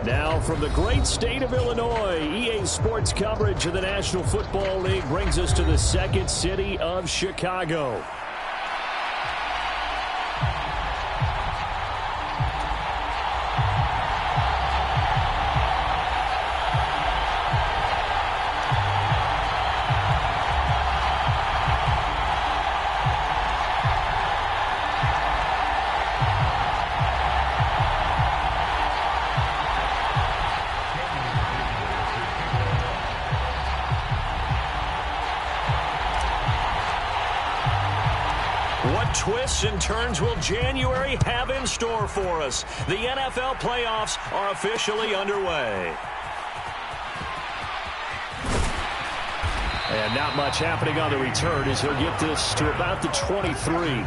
Now from the great state of Illinois, EA Sports coverage of the National Football League brings us to the second city of Chicago. What twists and turns will January have in store for us? The NFL playoffs are officially underway. And not much happening on the return as he'll get this to about the 23.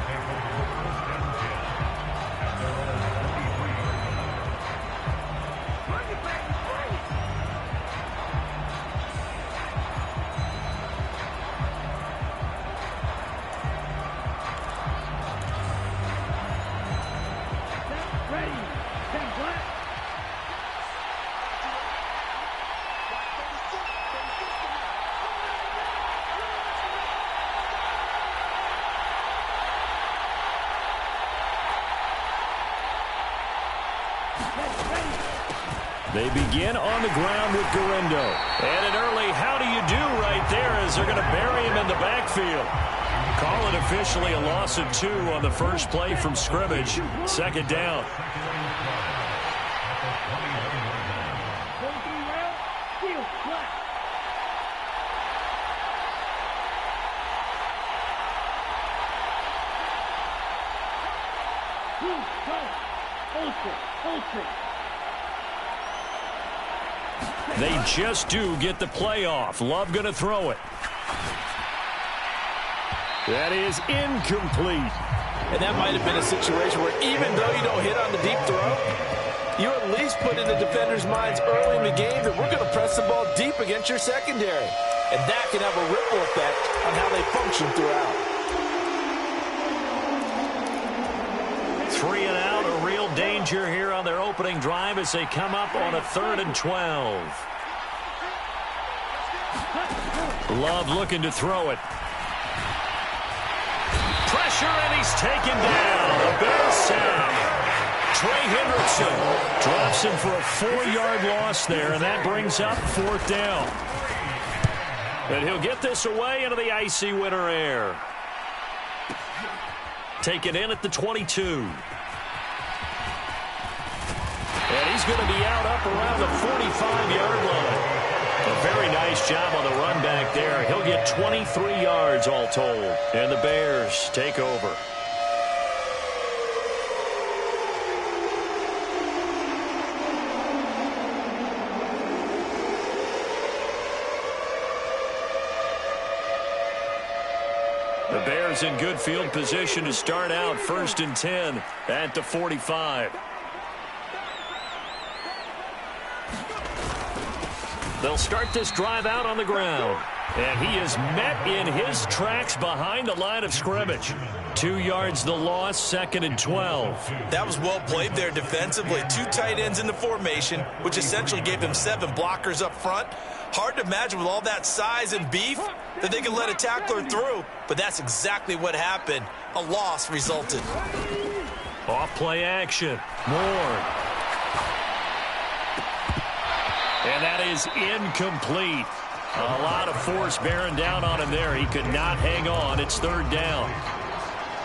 They begin on the ground with Garendo. And an early how do you do right there as they're going to bury him in the backfield. Call it officially a loss of 2 on the first play from scrimmage. Second down. They just do get the playoff. Love going to throw it. That is incomplete. And that might have been a situation where even though you don't hit on the deep throw, you at least put in the defenders' minds early in the game that we're going to press the ball deep against your secondary. And that can have a ripple effect on how they function throughout. 3 and out, a real danger here on their opening drive as they come up on a 3rd and 12. Love looking to throw it. Pressure, and he's taken down. A big sack. Trey Hendrickson drops him for a 4-yard loss there, and that brings up 4th down. And he'll get this away into the icy winter air. Take it in at the 22. And he's going to be out up around the 45-yard line. A very nice job on the run back there. He'll get 23 yards all told. And the Bears take over. The Bears in good field position to start out 1st and 10 at the 45. They'll start this drive out on the ground. And he is met in his tracks behind the line of scrimmage. 2 yards the loss, 2nd and 12. That was well played there defensively. 2 tight ends in the formation, which essentially gave them 7 blockers up front. Hard to imagine with all that size and beef that they could let a tackler through. But that's exactly what happened. A loss resulted. Off play action. Moore. And that is incomplete. A lot of force bearing down on him there. He could not hang on. It's 3rd down.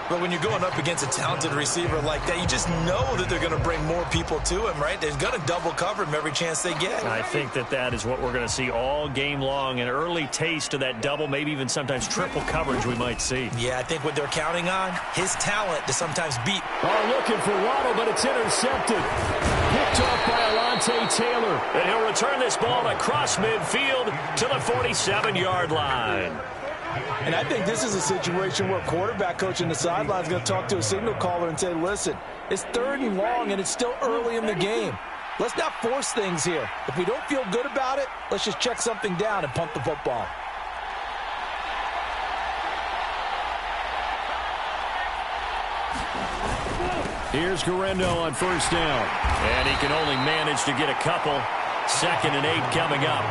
But when you're going up against a talented receiver like that, you just know that they're going to bring more people to him, right? They're going to double cover him every chance they get. I think that is what we're going to see all game long. An early taste of that double, maybe even sometimes triple coverage we might see. Yeah, I think what they're counting on, his talent to sometimes beat. Looking for Waddle, but it's intercepted. Picked off by Alontae Taylor. And he'll return this ball across midfield to the 47-yard line. And I think this is a situation where quarterback coach in the sideline is going to talk to a signal caller and say, listen, it's 3rd and long and it's still early in the game. Let's not force things here. If we don't feel good about it, let's just check something down and pump the football. Here's Guerrero on first down. And he can only manage to get a couple. 2nd and 8 coming up.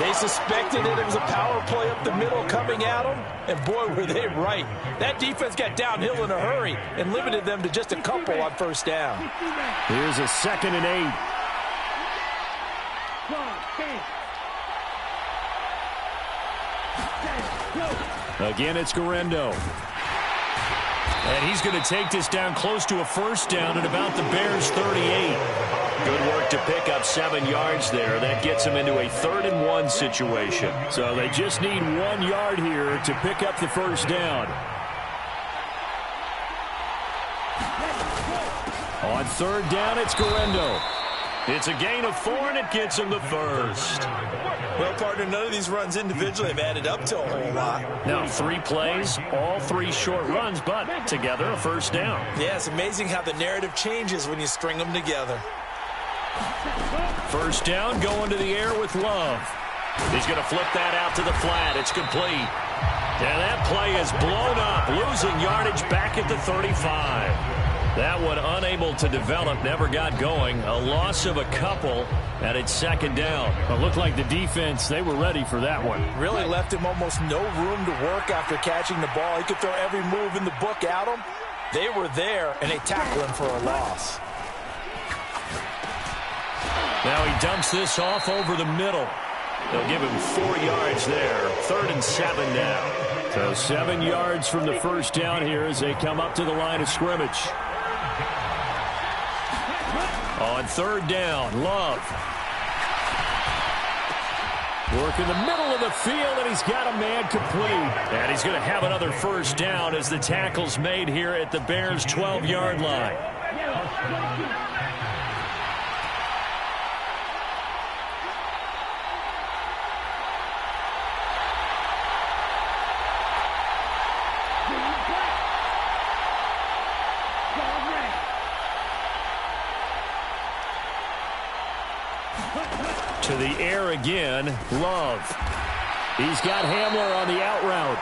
They suspected that it was a power play up the middle coming at them, and boy, were they right. That defense got downhill in a hurry and limited them to just a couple on first down. Here's a 2nd and 8. Again, it's Guerrero. And he's going to take this down close to a first down at about the Bears' 38. Good work to pick up 7 yards there. That gets them into a 3rd and 1 situation. So they just need 1 yard here to pick up the first down. On 3rd down, it's Guerrero. It's a gain of 4, and it gets him the first. Well, partner, none of these runs individually have added up to a whole lot. Now, 3 plays, all 3 short runs, but together a first down. Yeah, it's amazing how the narrative changes when you string them together. First down, going to the air with Love. He's going to flip that out to the flat. It's complete. And that play is blown up, losing yardage back at the 35. That one unable to develop, never got going. A loss of a couple, and it's 2nd down. It looked like the defense, they were ready for that one. Really left him almost no room to work after catching the ball. He could throw every move in the book at him. They were there, and they tackled him for a loss. Now he dumps this off over the middle. They'll give him 4 yards there. 3rd and 7 now. So 7 yards from the first down here as they come up to the line of scrimmage. On 3rd down, Love. Work in the middle of the field, and he's got a man complete. And he's going to have another first down as the tackle's made here at the Bears' 12-yard line. To the air again, Love. He's got Hamler on the out route.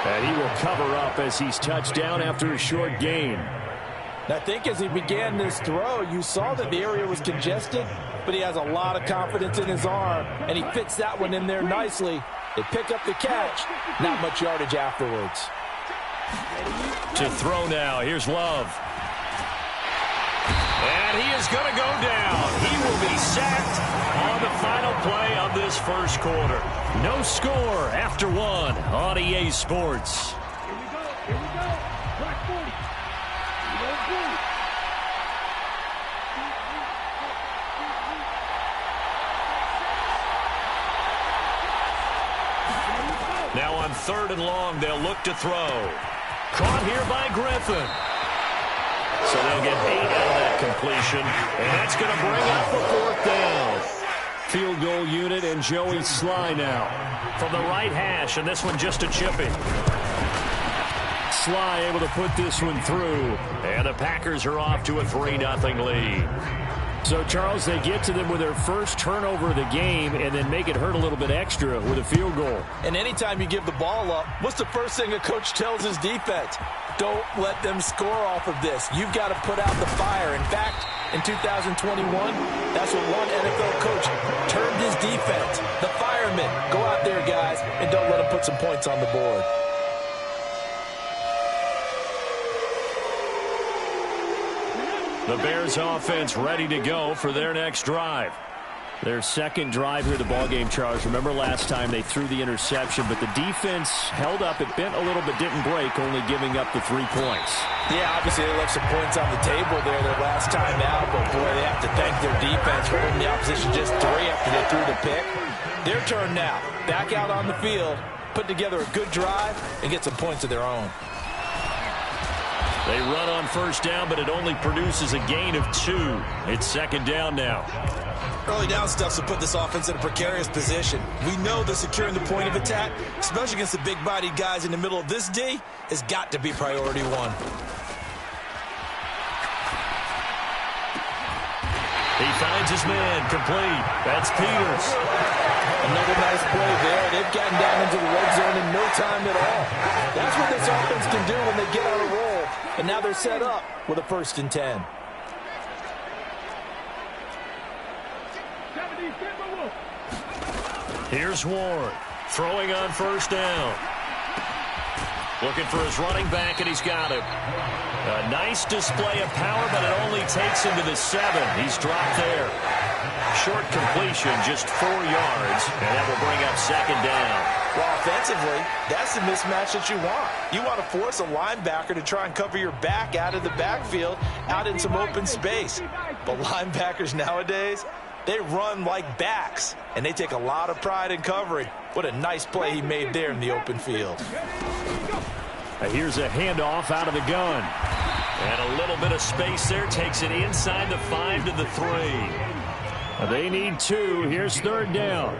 And he will cover up as he's touched down after a short gain. I think as he began this throw, you saw that the area was congested, but he has a lot of confidence in his arm, and he fits that one in there nicely. They pick up the catch, not much yardage afterwards. To throw now, here's Love. And he is going to go down. He will be sacked on the final play of this first quarter. No score after 1 on EA Sports. Here we go. Black 40. Now on 3rd and long, they'll look to throw. Caught here by Griffin. So they'll get 8 out of that completion, and that's going to bring up the 4th down. Field goal unit and Joey Sly now from the right hash, and this one just a chipping. Sly able to put this one through, and the Packers are off to a 3-0 lead. So, Charles, they get to them with their first turnover of the game and then make it hurt a little bit extra with a field goal. And anytime you give the ball up, what's the first thing a coach tells his defense? Don't let them score off of this. You've got to put out the fire. In fact, in 2021, that's what one NFL coach termed his defense. The firemen. Go out there, guys, and don't let them put some points on the board. The Bears offense ready to go for their next drive. Their second drive here, the ballgame, Charles. Remember last time they threw the interception, but the defense held up. It bent a little but didn't break, only giving up the 3 points. Yeah, obviously they left some points on the table there their last time out, but boy, they have to thank their defense for holding the opposition just 3 after they threw the pick. Their turn now. Back out on the field, put together a good drive, and get some points of their own. They run on first down, but it only produces a gain of 2. It's 2nd down now. Early down stuff will put this offense in a precarious position. We know that securing the point of attack, especially against the big-bodied guys in the middle of this D, has got to be priority 1. He finds his man complete. That's Peters. Another nice play there. They've gotten down into the red zone in no time at all. That's what this offense can do when they get on a roll. And now they're set up with a 1st and 10. Here's Ward, throwing on 1st down. Looking for his running back, and he's got him. A nice display of power, but it only takes him to the 7. He's dropped there. Short completion, just 4 yards, and that will bring up 2nd down. Well, offensively, that's the mismatch that you want. You want to force a linebacker to try and cover your back out of the backfield, out in some open space. But linebackers nowadays, they run like backs, and they take a lot of pride in covering. What a nice play he made there in the open field. Here's a handoff out of the gun. And a little bit of space there, takes it inside the 5 to the 3. They need 2. Here's 3rd down.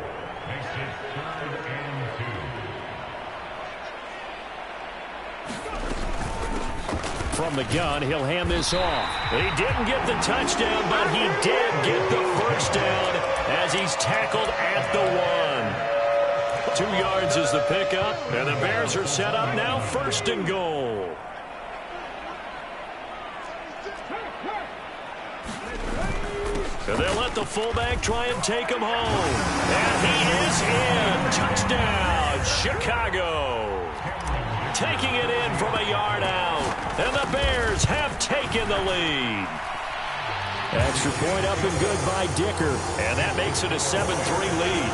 From the gun, he'll hand this off. He didn't get the touchdown, but he did get the 1st down as he's tackled at the 1. 2 yards is the pickup, and the Bears are set up now 1st and goal. And they'll let the fullback try and take him home. And he is in. Touchdown, Chicago. Taking it in from a yard out. And the Bears have taken the lead. Extra point up and good by Dicker. And that makes it a 7-3 lead.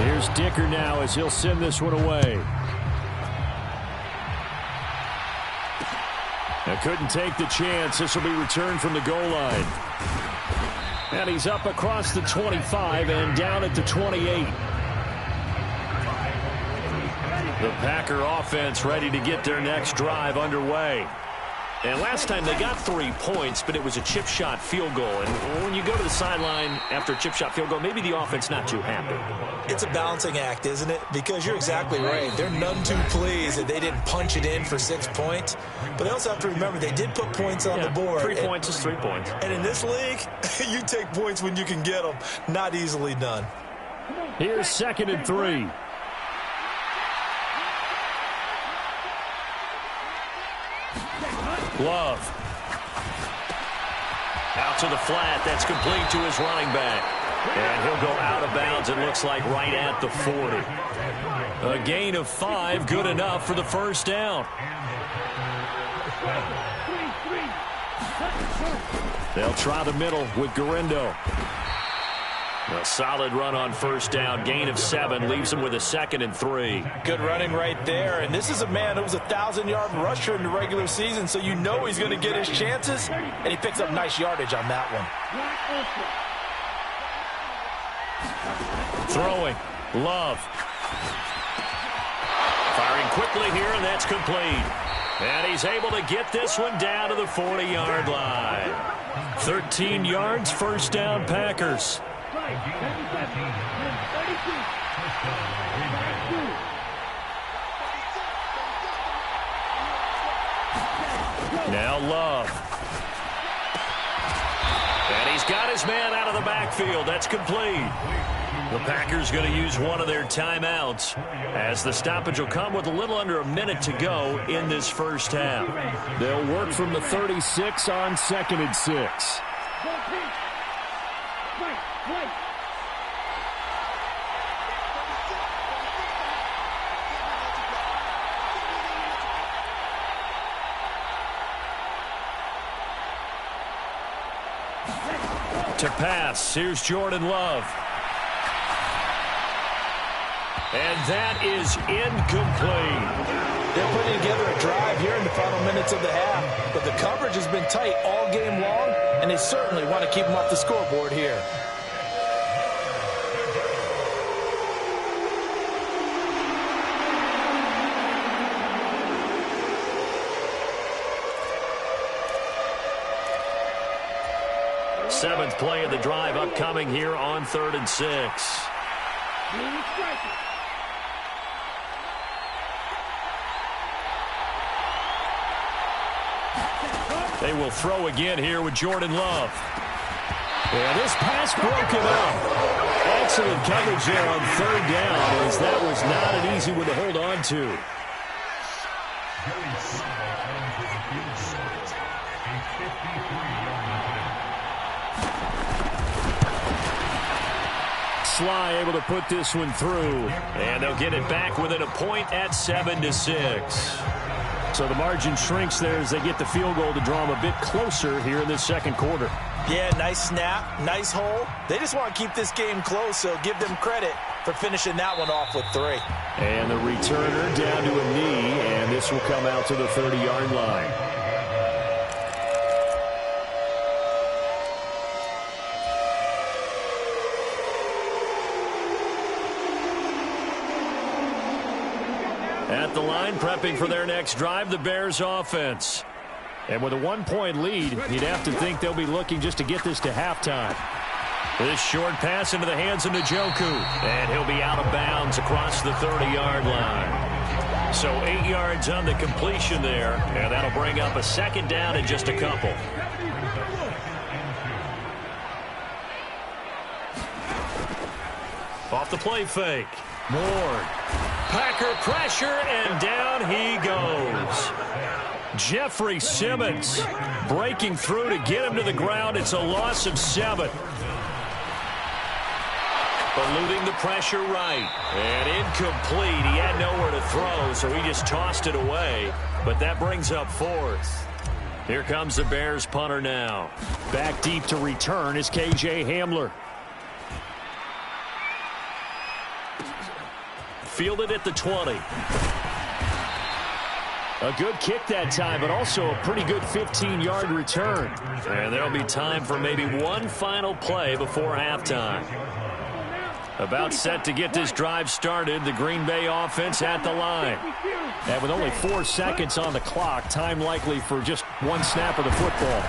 Here's Dicker now as he'll send this one away. Couldn't take the chance. This will be returned from the goal line. And he's up across the 25 and down at the 28. The Packer offense ready to get their next drive underway. And last time they got 3 points, but it was a chip shot field goal. And when you go to the sideline after a chip shot field goal, maybe the offense not too happy. It's a balancing act, isn't it? Because you're exactly right. They're none too pleased that they didn't punch it in for 6 points. But they also have to remember they did put points on the board. 3 points is 3 points. And in this league, you take points when you can get them. Not easily done. Here's 2nd and 3. Love. Out to the flat. That's complete to his running back. And he'll go out of bounds, it looks like, right at the 40. A gain of 5, good enough for the 1st down. They'll try the middle with Garindo. A solid run on 1st down. Gain of 7 leaves him with a 2nd and 3. Good running right there. And this is a man who was a 1,000-yard rusher in the regular season, so you know he's going to get his chances. And he picks up nice yardage on that one. Throwing. Love. Firing quickly here, and that's complete. And he's able to get this one down to the 40-yard line. 13 yards, 1st down, Packers. Now Love. And he's got his man out of the backfield. That's complete. The Packers going to use one of their timeouts as the stoppage will come with a little under a minute to go in this 1st half. They'll work from the 36 on 2nd and 6. To pass, here's Jordan Love. And that is incomplete. They're putting together a drive here in the final minutes of the half, but the coverage has been tight all game long, and they certainly want to keep them off the scoreboard here. Seventh play of the drive upcoming here on 3rd and 6. They will throw again here with Jordan Love. And this pass broken up. Excellent coverage there on third down, as that was not an easy one to hold on to. Sly able to put this one through, and they'll get it back within a point at 7-6. So the margin shrinks there as they get the field goal to draw them a bit closer here in this second quarter. Yeah, nice snap, nice hole. They just want to keep this game close, so give them credit for finishing that one off with 3. And the returner down to a knee, and this will come out to the 30-yard line. At the line, prepping for their next drive, the Bears offense. And with a 1-point lead, you'd have to think they'll be looking just to get this to halftime. This short pass into the hands of Njoku, and he'll be out of bounds across the 30-yard line. So 8 yards on the completion there, and that'll bring up a second down in just a couple. Off the play fake. Ward. Packer pressure, and down he goes. Jeffrey Simmons breaking through to get him to the ground. It's a loss of 7. Eluding the pressure right. And incomplete. He had nowhere to throw, so he just tossed it away. But that brings up 4th. Here comes the Bears punter now. Back deep to return is KJ Hamler. Fielded at the 20. A good kick that time, but also a pretty good 15-yard return. And there'll be time for maybe one final play before halftime. About set to get this drive started, the Green Bay offense at the line. And with only 4 seconds on the clock, time likely for just one snap of the football.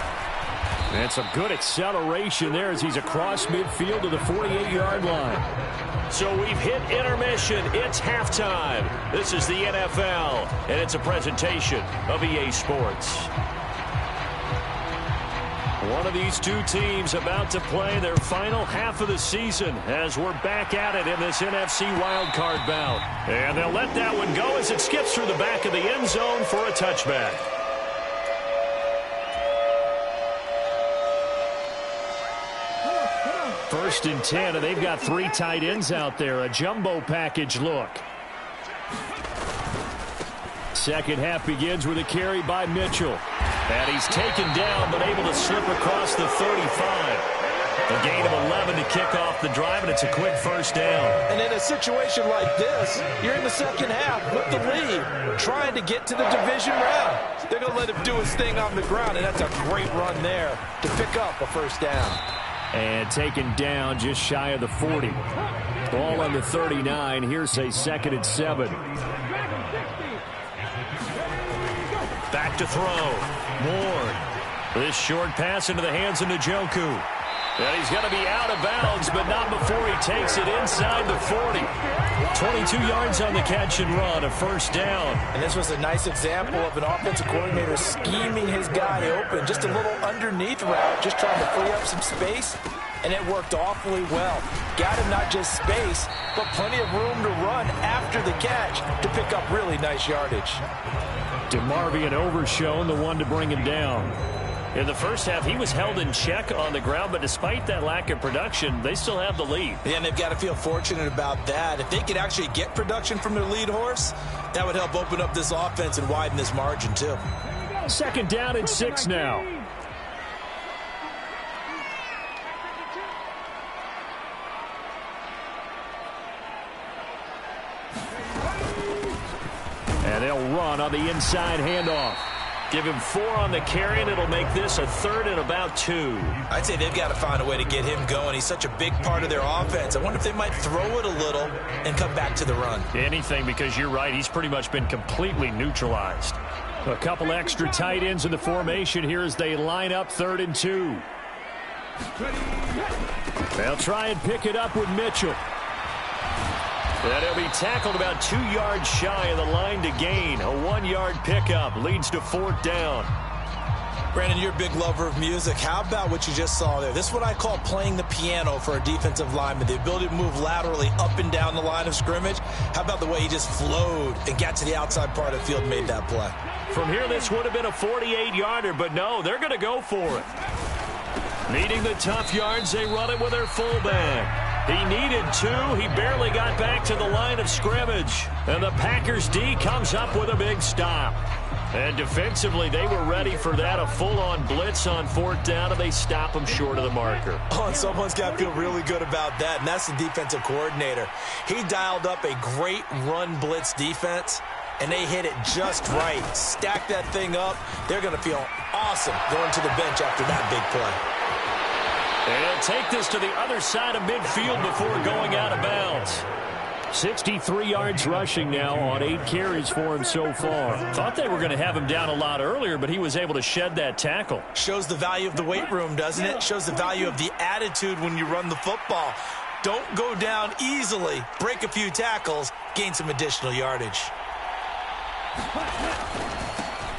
And some good acceleration there as he's across midfield to the 48-yard line. So we've hit intermission. It's halftime. This is the NFL, and it's a presentation of EA Sports. One of these two teams about to play their final half of the season as we're back at it in this NFC wildcard bout. And they'll let that one go as it skips through the back of the end zone for a touchback. First and 10, and they've got 3 tight ends out there. A jumbo package look. Second half begins with a carry by Mitchell. And he's taken down, but able to slip across the 35. A gain of 11 to kick off the drive, and it's a quick first down. And in a situation like this, you're in the second half with the lead, trying to get to the division round. They're going to let him do his thing on the ground, and that's a great run there to pick up a first down. And taken down just shy of the 40. Ball on the 39. Here's a 2nd and 7. Back to throw. Ward. This short pass into the hands of Njoku. And he's going to be out of bounds, but not before he takes it inside the 40. 22 yards on the catch and run, a first down. And this was a nice example of an offensive coordinator scheming his guy open. Just a little underneath route, just trying to free up some space, and it worked awfully well. Got him not just space, but plenty of room to run after the catch to pick up really nice yardage. DeMarvion Overshown, the one to bring him down. In the first half, he was held in check on the ground, but despite that lack of production, they still have the lead. Yeah, and they've got to feel fortunate about that. If they could actually get production from their lead horse, that would help open up this offense and widen this margin, too. Second down and 6 now. And they'll run on the inside handoff. Give him 4 on the carry, and it'll make this a 3rd and about 2. I'd say they've got to find a way to get him going. He's such a big part of their offense. I wonder if they might throw it a little and come back to the run. Anything, because you're right. He's pretty much been completely neutralized. A couple extra tight ends in the formation here as they line up 3rd and 2. They'll try and pick it up with Mitchell. And he'll be tackled about 2 yards shy of the line to gain. A 1-yard pickup leads to 4th down. Brandon, you're a big lover of music. How about what you just saw there? This is what I call playing the piano for a defensive lineman. The ability to move laterally up and down the line of scrimmage. How about the way he just flowed and got to the outside part of the field and made that play? From here, this would have been a 48-yarder, but no, they're going to go for it. Needing the tough yards, they run it with their fullback. He needed 2. He barely got back to the line of scrimmage. And the Packers D comes up with a big stop. And defensively, they were ready for that, a full-on blitz on 4th down, and they stop him short of the marker. Oh, and someone's got to feel really good about that, and that's the defensive coordinator. He dialed up a great run blitz defense, and they hit it just right. Stack that thing up. They're going to feel awesome going to the bench after that big play. And he'll take this to the other side of midfield before going out of bounds. 63 yards rushing now on 8 carries for him so far. Thought they were going to have him down a lot earlier, but he was able to shed that tackle. Shows the value of the weight room, doesn't it? Shows the value of the attitude when you run the football. Don't go down easily. Break a few tackles. Gain some additional yardage.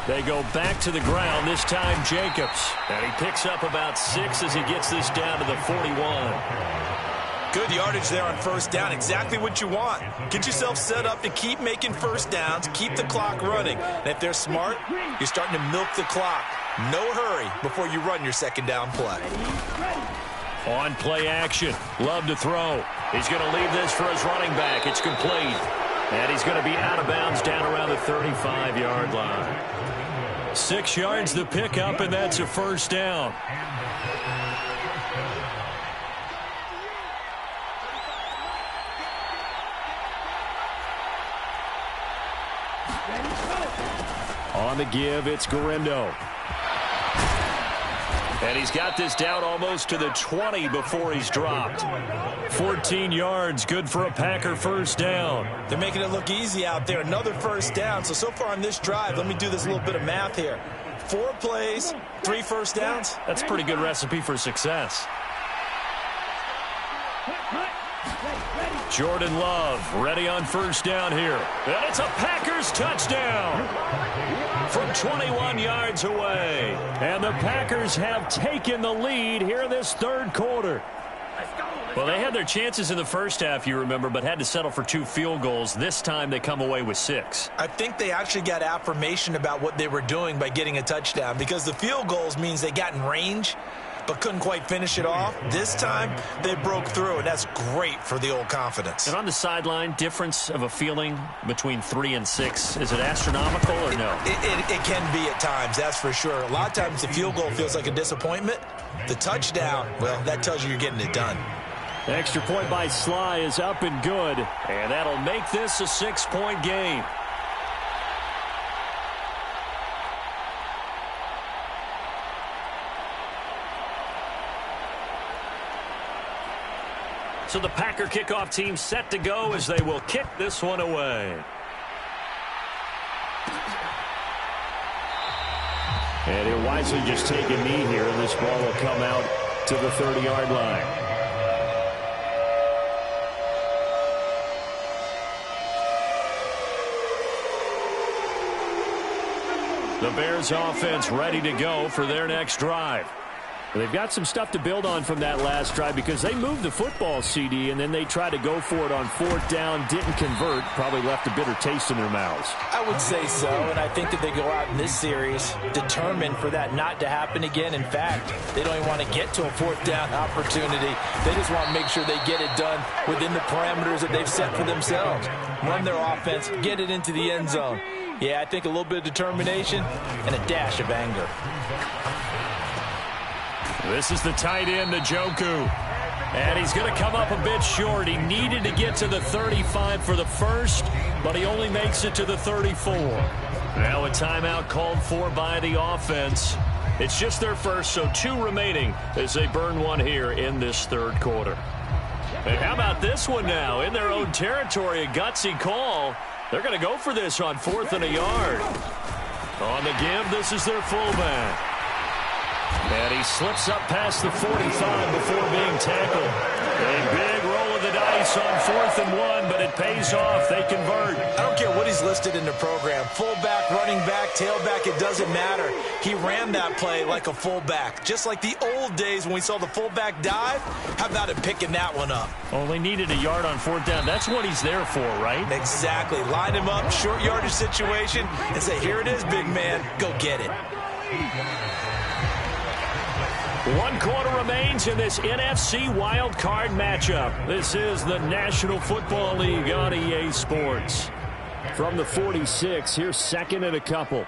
They go back to the ground, this time Jacobs. And he picks up about 6 as he gets this down to the 41. Good yardage there on 1st down. Exactly what you want. Get yourself set up to keep making 1st downs, keep the clock running. And if they're smart, you're starting to milk the clock. No hurry before you run your 2nd down play. On play action. Love to throw. He's going to leave this for his running back. It's complete. And he's going to be out of bounds down around the 35-yard line. 6 yards the pickup, and that's a 1st down. On the give, it's Garindo. And he's got this down almost to the 20 before he's dropped. 14 yards, good for a Packer 1st down. They're making it look easy out there. Another 1st down. So far on this drive, let me do this little bit of math here. 4 plays, 3 1st downs. That's a pretty good recipe for success. Jordan Love ready on 1st down here. And it's a Packers touchdown from 21 yards away. And the Packers have taken the lead here in this 3rd quarter. Well, they had their chances in the 1st half, you remember, but had to settle for 2 field goals. This time they come away with 6. I think they actually got affirmation about what they were doing by getting a touchdown, because the field goals means they got in range but couldn't quite finish it off. This time, they broke through, and that's great for the old confidence. And on the sideline, difference of a feeling between 3 and 6, is it astronomical or no? It can be at times, that's for sure. A lot of times the field goal feels like a disappointment. The touchdown, well, that tells you you're getting it done. The extra point by Sly is up and good, and that'll make this a 6-point game. So the Packer kickoff team set to go as they will kick this one away. And he'll wisely just take a knee here, and this ball will come out to the 30-yard line. The Bears offense ready to go for their next drive. They've got some stuff to build on from that last drive because they moved the football, CD, and then they tried to go for it on 4th down, didn't convert, probably left a bitter taste in their mouths. I would say so, and I think that they go out in this series determined for that not to happen again. In fact, they don't even want to get to a 4th down opportunity. They just want to make sure they get it done within the parameters that they've set for themselves. Run their offense, get it into the end zone. Yeah, I think a little bit of determination and a dash of anger. This is the tight end, Njoku. And he's going to come up a bit short. He needed to get to the 35 for the first, but he only makes it to the 34. Now a timeout called for by the offense. It's just their first, so 2 remaining as they burn one here in this 3rd quarter. And how about this one now? In their own territory, a gutsy call. They're going to go for this on 4th and a yard. On the give, this is their fullback. And he slips up past the 45 before being tackled. A big roll of the dice on 4th and 1, but it pays off. They convert. I don't care what he's listed in the program. Fullback, running back, tailback, it doesn't matter. He ran that play like a fullback, just like the old days when we saw the fullback dive. How about him picking that one up? Only needed a yard on 4th down. That's what he's there for, right? Exactly. Line him up, short yardage situation, and say, here it is, big man. Go get it. 1 quarter remains in this NFC wild card matchup. This is the National Football League on EA Sports. From the 46, here's 2nd and a couple.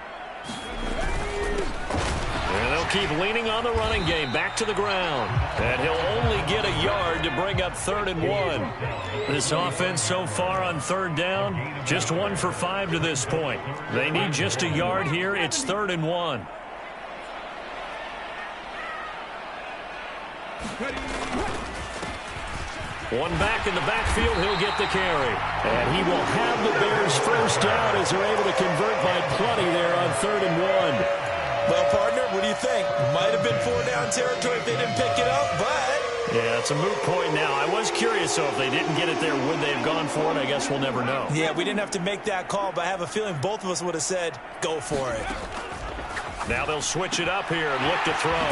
And they'll keep leaning on the running game. Back to the ground. And he'll only get a yard to bring up 3rd and 1. This offense so far on 3rd down, just 1 for 5 to this point. They need just a yard here. It's 3rd and 1. One back in the backfield, he'll get the carry. And he will have the Bears first down as they're able to convert by plenty there on 3rd and 1. Well, partner, what do you think? Might have been 4-down territory if they didn't pick it up, but... Yeah, it's a moot point now. I was curious, so if they didn't get it there, would they have gone for it? I guess we'll never know. Yeah, we didn't have to make that call, but I have a feeling both of us would have said, go for it. Now they'll switch it up here and look to throw.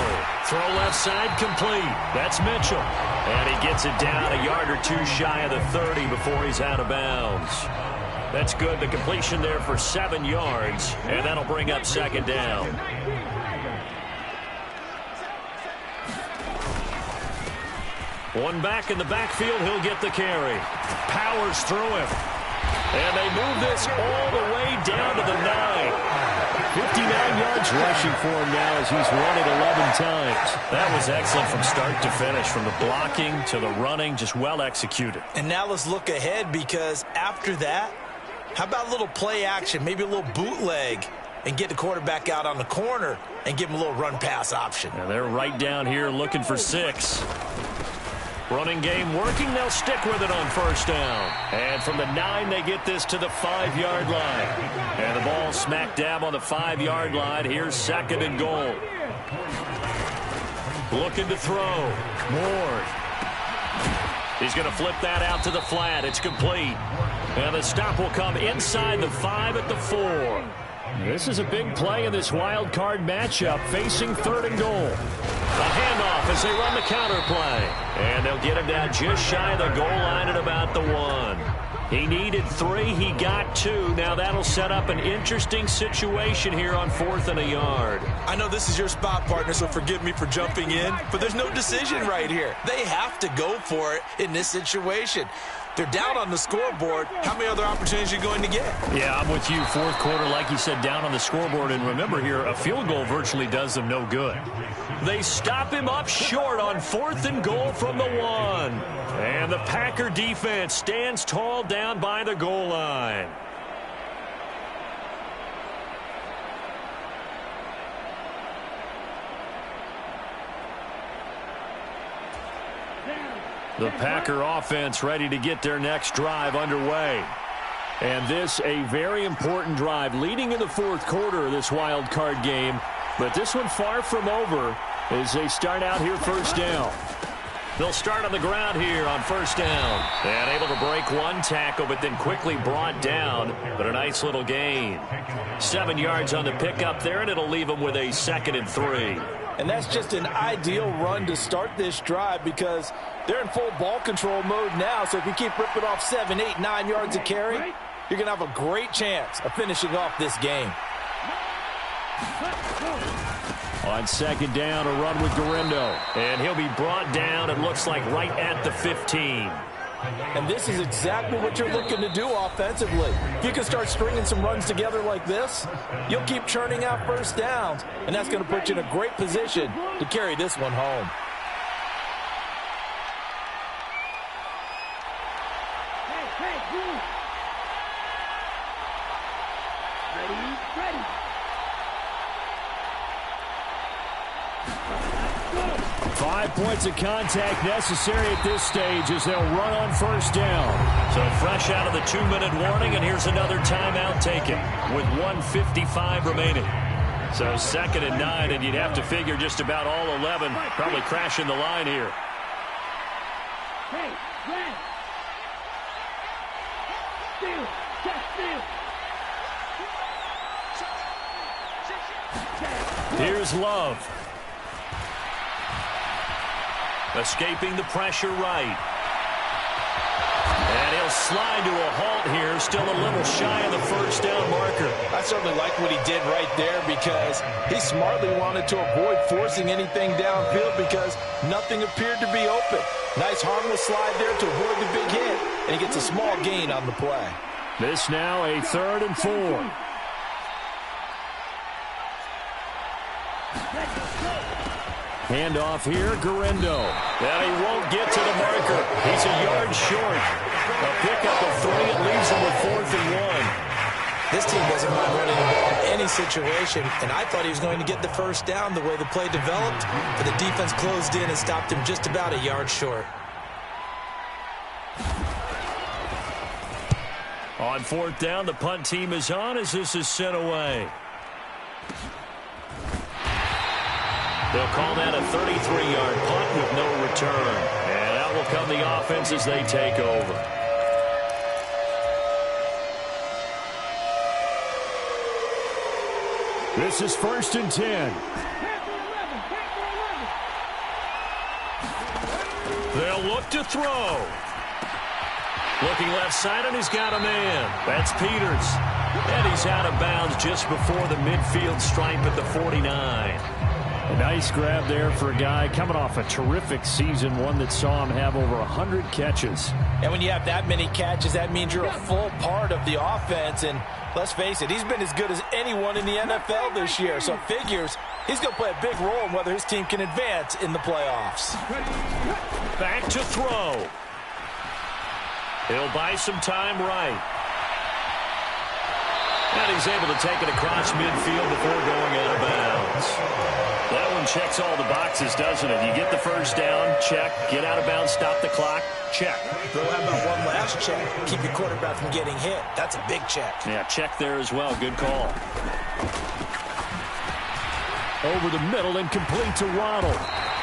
Throw left side complete. That's Mitchell. And he gets it down a yard or 2 shy of the 30 before he's out of bounds. That's good. The completion there for 7 yards. And that'll bring up 2nd down. One back in the backfield. He'll get the carry. Powers through him. And they move this all the way down to the 9. 59 yards rushing for him now as he's run it 11 times. That was excellent from start to finish, from the blocking to the running, just well executed. And now let's look ahead, because after that, how about a little play action, maybe a little bootleg, and get the quarterback out on the corner and give him a little run-pass option. And they're right down here looking for 6. Running game working. They'll stick with it on 1st down. And from the 9, they get this to the 5-yard line. And the ball smack dab on the 5-yard line. Here's 2nd and goal. Looking to throw. Moore. He's going to flip that out to the flat. It's complete. And the stop will come inside the 5 at the 4. This is a big play in this wild card matchup, facing 3rd and goal. A handoff as they run the counter play. And they'll get him down just shy of the goal line at about the 1. He needed 3. He got 2. Now that'll set up an interesting situation here on 4th and a yard. I know this is your spot, partner, so forgive me for jumping in, but there's no decision right here. They have to go for it in this situation. They're down on the scoreboard. How many other opportunities are you going to get? Yeah, I'm with you. 4th quarter, like you said, down on the scoreboard. And remember here, a field goal virtually does them no good. They stop him up short on 4th and goal from the 1. And the Packer defense stands tall down by the goal line. The Packer offense ready to get their next drive underway. And this a very important drive leading in the 4th quarter of this wild card game. But this one far from over as they start out here 1st down. They'll start on the ground here on 1st down. And able to break 1 tackle, but then quickly brought down. But a nice little gain. 7 yards on the pickup there, and it'll leave them with a 2nd and 3. And that's just an ideal run to start this drive, because they're in full ball control mode now. So if you keep ripping off 7, 8, 9 yards of carry, you're going to have a great chance of finishing off this game. On 2nd down, a run with Garindo. And he'll be brought down, it looks like, right at the 15. And this is exactly what you're looking to do offensively. If you can start stringing some runs together like this, you'll keep churning out 1st downs, and that's going to put you in a great position to carry this one home. Ready. 5 points of contact necessary at this stage as they'll run on 1st down. So fresh out of the 2-minute warning, and here's another timeout taken with 1:55 remaining. So 2nd and 9, and you'd have to figure just about all 11 probably crashing the line here. Hey, Flag. Steal. Check, steal. Here's Love. Escaping the pressure right. And he'll slide to a halt here, still a little shy of the first down marker. I certainly like what he did right there because he smartly wanted to avoid forcing anything downfield because nothing appeared to be open. Nice harmless slide there to avoid the big hit, and he gets a small gain on the play. This now a 3rd and 4. Handoff here, Guerrero. And he won't get to the marker. He's a yard short. A pickup of 3. It leaves him with 4th and 1. This team doesn't mind running the ball in any situation, and I thought he was going to get the first down the way the play developed, but the defense closed in and stopped him just about a yard short. On 4th down, the punt team is on as this is sent away. They'll call that a 33-yard punt with no return. And out will come the offense as they take over. This is 1st and 10. They'll look to throw. Looking left side, and he's got a man. That's Peters. And he's out of bounds just before the midfield stripe at the 49. A nice grab there for a guy coming off a terrific season, one that saw him have over 100 catches. And when you have that many catches, that means you're a full part of the offense. And let's face it, he's been as good as anyone in the NFL this year. So it figures he's going to play a big role in whether his team can advance in the playoffs. Back to throw. He'll buy some time right. And he's able to take it across midfield before going out of bounds. That one checks all the boxes, doesn't it? You get the first down, check. Get out of bounds, stop the clock, check. But how about one last check? Keep your quarterback from getting hit. That's a big check. Yeah, check there as well. Good call. Over the middle and complete to Waddle.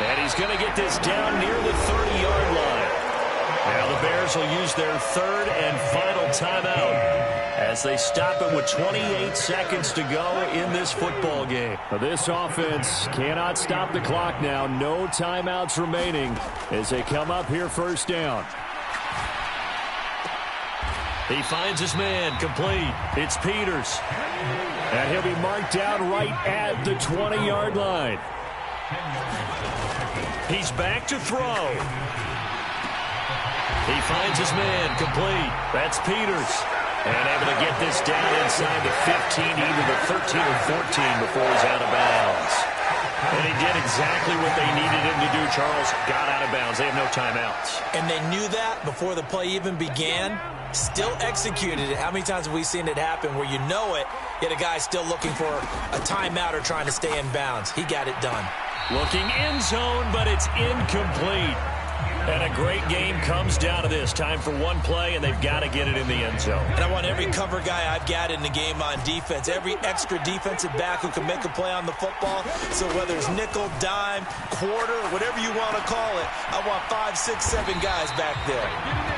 And he's going to get this down near the 30-yard line. Now the Bears will use their 3rd and final timeout as they stop it with 28 seconds to go in this football game. This offense cannot stop the clock now. No timeouts remaining as they come up here 1st down. He finds his man, complete. It's Peters. And he'll be marked down right at the 20-yard line. He's back to throw. He finds his man, complete. That's Peters. And able to get this down inside the 15, either the 13 or 14 before he's out of bounds. And he did exactly what they needed him to do, Charles. Got out of bounds. They have no timeouts. And they knew that before the play even began. Still executed it. How many times have we seen it happen where you know it, yet a guy still looking for a timeout or trying to stay in bounds? He got it done. Looking end zone, but it's incomplete. And a great game comes down to this. Time for one play, and they've got to get it in the end zone. And I want every cover guy I've got in the game on defense, every extra defensive back who can make a play on the football. So whether it's nickel, dime, quarter, whatever you want to call it, I want 5, 6, 7 guys back there.